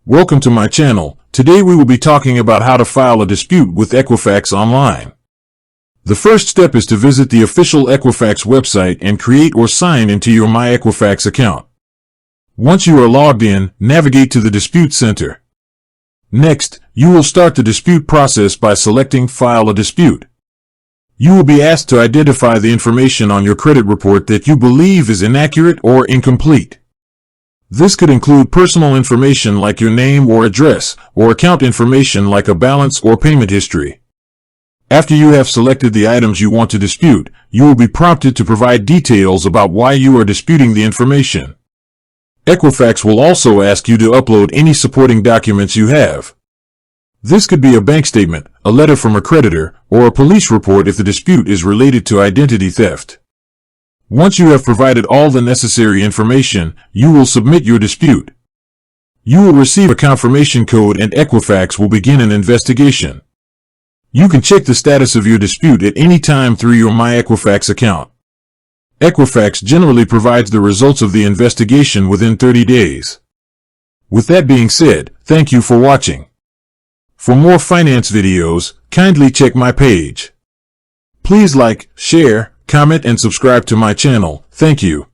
Welcome to my channel. Today we will be talking about how to file a dispute with Equifax online. The first step is to visit the official Equifax website and create or sign into your My Equifax account. Once you are logged in, navigate to the Dispute Center. Next, you will start the dispute process by selecting File a Dispute. You will be asked to identify the information on your credit report that you believe is inaccurate or incomplete. This could include personal information like your name or address, or account information like a balance or payment history. After you have selected the items you want to dispute, you will be prompted to provide details about why you are disputing the information. Equifax will also ask you to upload any supporting documents you have. This could be a bank statement, a letter from a creditor, or a police report if the dispute is related to identity theft. Once you have provided all the necessary information, you will submit your dispute. You will receive a confirmation code and Equifax will begin an investigation. You can check the status of your dispute at any time through your My Equifax account. Equifax generally provides the results of the investigation within 30 days. With that being said, thank you for watching. For more finance videos, kindly check my page. Please like, share, comment and subscribe to my channel. Thank you.